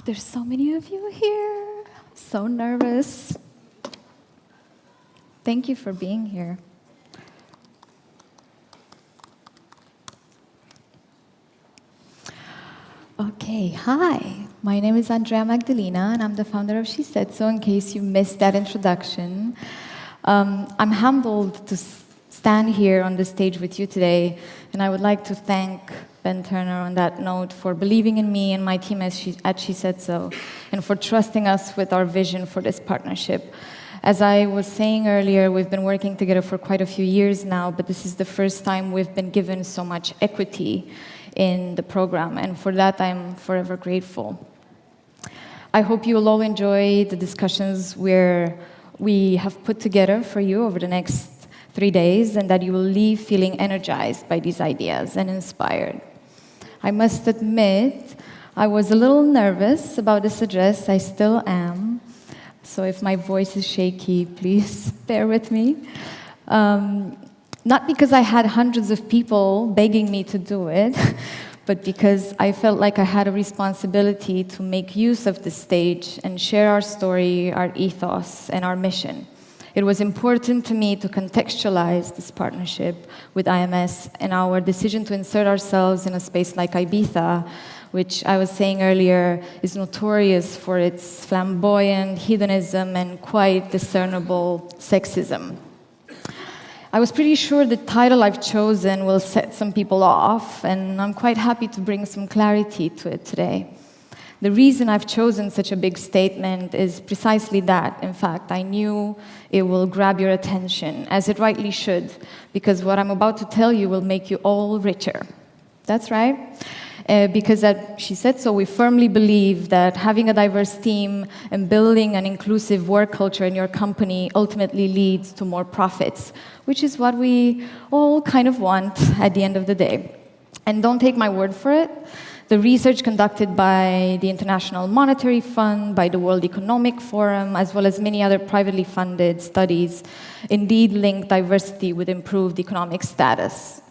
There's so many of you here. I'm so nervous. Thank you for being here. Okay, hi. My name is Andrea Magdalena, and I'm the founder of She Said So, in case you missed that introduction. I'm humbled to stand here on the stage with you today, and I would like to thank Ben Turner on that note for believing in me and my team at She Said So, and for trusting us with our vision for this partnership. As I was saying earlier, we've been working together for quite a few years now, but this is the first time we've been given so much equity in the program, and for that I'm forever grateful. I hope you will all enjoy the discussions we have put together for you over the next 3 days, and that you will leave feeling energized by these ideas and inspired. I must admit, I was a little nervous about this address. I still am. So if my voice is shaky, please bear with me. Not because I had hundreds of people begging me to do it, but because I felt like I had a responsibility to make use of the stage and share our story, our ethos, and our mission. It was important to me to contextualize this partnership with IMS and our decision to insert ourselves in a space like Ibiza, which I was saying earlier is notorious for its flamboyant hedonism and quite discernible sexism. I was pretty sure the title I've chosen will set some people off, and I'm quite happy to bring some clarity to it today. The reason I've chosen such a big statement is precisely that. In fact, I knew it will grab your attention, as it rightly should, because what I'm about to tell you will make you all richer. That's right. Because as She Said So, we firmly believe that having a diverse team and building an inclusive work culture in your company ultimately leads to more profits, which is what we all kind of want at the end of the day. And don't take my word for it. The research conducted by the International Monetary Fund, by the World Economic Forum, as well as many other privately funded studies, indeed link diversity with improved economic status.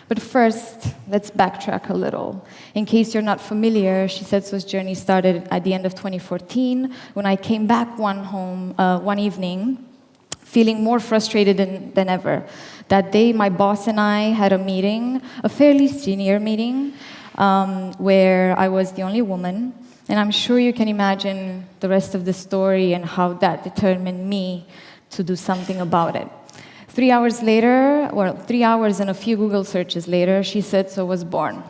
But first, let's backtrack a little. In case you're not familiar, She Said So's journey started at the end of 2014, when I came back one evening, feeling more frustrated than ever. That day, my boss and I had a meeting, a fairly senior meeting, where I was the only woman, and I'm sure you can imagine the rest of the story and how that determined me to do something about it. 3 hours later, 3 hours and a few Google searches later, She Said So was born.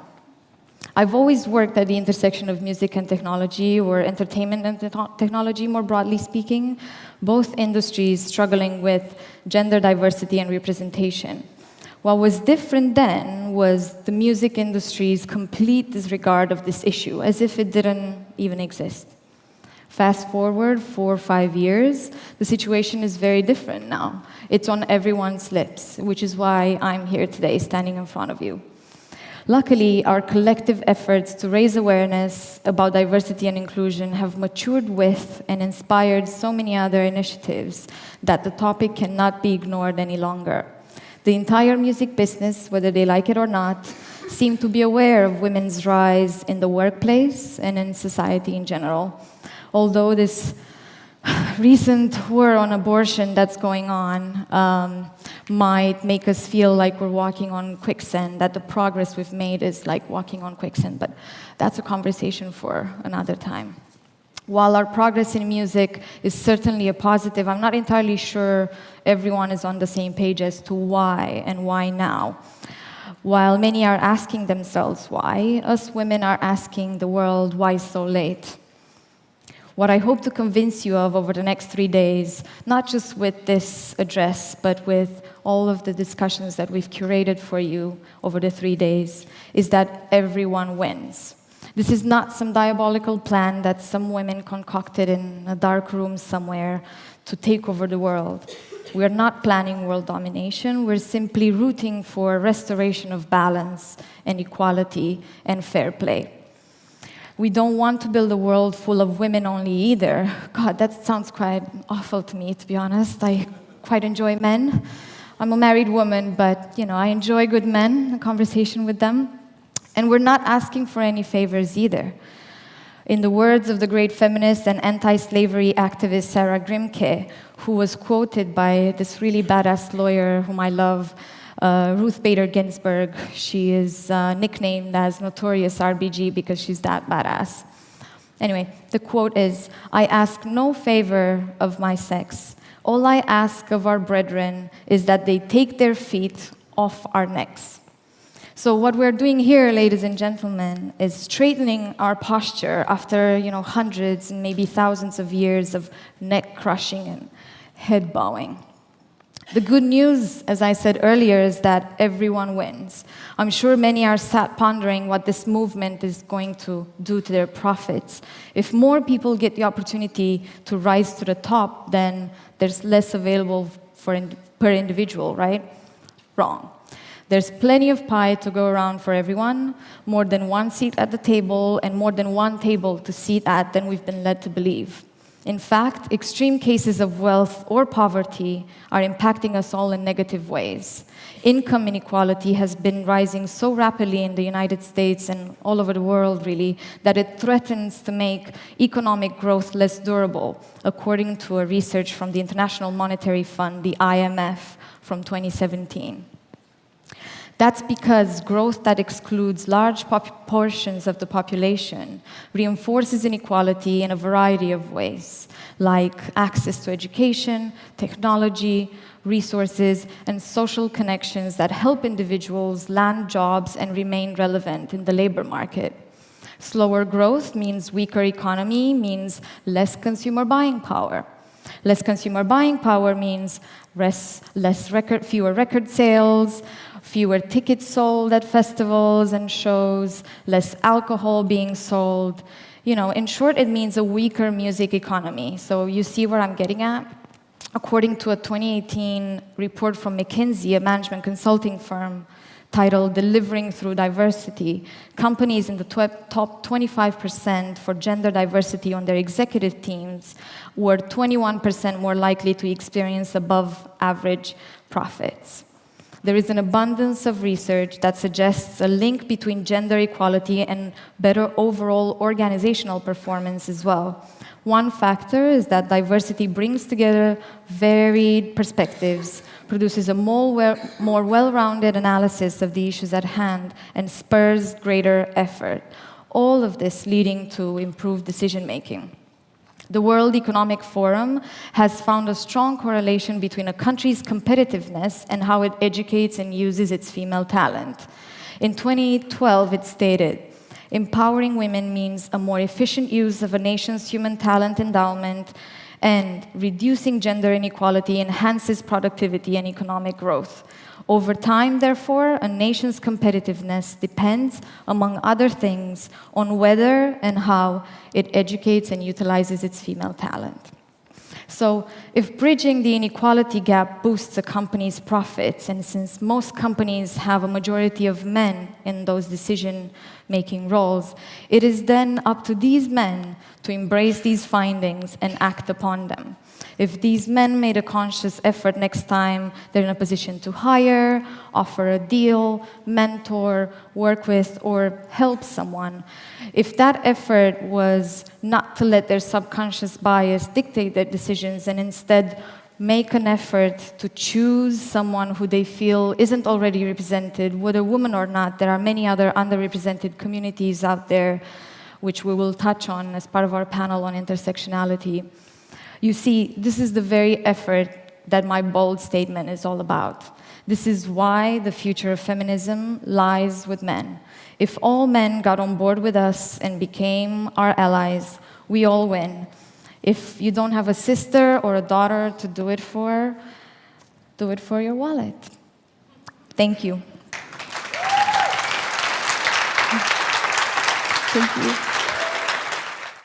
I've always worked at the intersection of music and technology, or entertainment and technology, more broadly speaking, both industries struggling with gender diversity and representation. What was different then was the music industry's complete disregard of this issue, as if it didn't even exist. Fast forward 4 or 5 years, the situation is very different now. It's on everyone's lips, which is why I'm here today, standing in front of you. Luckily, our collective efforts to raise awareness about diversity and inclusion have matured with and inspired so many other initiatives that the topic cannot be ignored any longer. The entire music business, whether they like it or not, seem to be aware of women's rise in the workplace and in society in general. Although this recent war on abortion that's going on might make us feel like we're walking on quicksand, that the progress we've made is like walking on quicksand, but that's a conversation for another time. While our progress in music is certainly a positive, I'm not entirely sure everyone is on the same page as to why and why now. While many are asking themselves why, us women are asking the world why so late. What I hope to convince you of over the next 3 days, not just with this address, but with all of the discussions that we've curated for you over the 3 days, is that everyone wins. This is not some diabolical plan that some women concocted in a dark room somewhere to take over the world. We're not planning world domination, we're simply rooting for restoration of balance and equality and fair play. We don't want to build a world full of women only either. God, that sounds quite awful to me, to be honest. I quite enjoy men. I'm a married woman, but I enjoy good men, a conversation with them. And we're not asking for any favors either. In the words of the great feminist and anti-slavery activist Sarah Grimke, who was quoted by this really badass lawyer whom I love, Ruth Bader Ginsburg. She is nicknamed as Notorious RBG because she's that badass. Anyway, the quote is, "I ask no favor of my sex. All I ask of our brethren is that they take their feet off our necks." So what we're doing here, ladies and gentlemen, is straightening our posture after, hundreds and maybe thousands of years of neck crushing and head bowing. The good news, as I said earlier, is that everyone wins. I'm sure many are sat pondering what this movement is going to do to their profits. If more people get the opportunity to rise to the top, then there's less available per individual, right? Wrong. There's plenty of pie to go around for everyone, more than one seat at the table, and more than one table to sit at than we've been led to believe. In fact, extreme cases of wealth or poverty are impacting us all in negative ways. Income inequality has been rising so rapidly in the United States and all over the world, really, that it threatens to make economic growth less durable, according to a research from the International Monetary Fund, the IMF, from 2017. That's because growth that excludes large portions of the population reinforces inequality in a variety of ways, like access to education, technology, resources, and social connections that help individuals land jobs and remain relevant in the labor market. Slower growth means weaker economy, means less consumer buying power. Less consumer buying power means fewer record sales, fewer tickets sold at festivals and shows, less alcohol being sold. In short, it means a weaker music economy. So you see where I'm getting at? According to a 2018 report from McKinsey, a management consulting firm, titled Delivering Through Diversity, companies in the top 25% for gender diversity on their executive teams were 21% more likely to experience above average profits. There is an abundance of research that suggests a link between gender equality and better overall organizational performance as well. One factor is that diversity brings together varied perspectives, produces a more well-rounded analysis of the issues at hand, and spurs greater effort. All of this leading to improved decision-making. The World Economic Forum has found a strong correlation between a country's competitiveness and how it educates and uses its female talent. In 2012, it stated, "Empowering women means a more efficient use of a nation's human talent endowment, and reducing gender inequality enhances productivity and economic growth. Over time, therefore, a nation's competitiveness depends, among other things, on whether and how it educates and utilizes its female talent." So, if bridging the inequality gap boosts a company's profits, and since most companies have a majority of men in those decision-making roles, it is then up to these men to embrace these findings and act upon them. If these men made a conscious effort next time they're in a position to hire, offer a deal, mentor, work with, or help someone, if that effort was not to let their subconscious bias dictate their decisions and instead make an effort to choose someone who they feel isn't already represented, whether woman or not, there are many other underrepresented communities out there, which we will touch on as part of our panel on intersectionality. You see, this is the very effort that my bold statement is all about. This is why the future of feminism lies with men. If all men got on board with us and became our allies, we all win. If you don't have a sister or a daughter to do it for your wallet. Thank you. Thank you.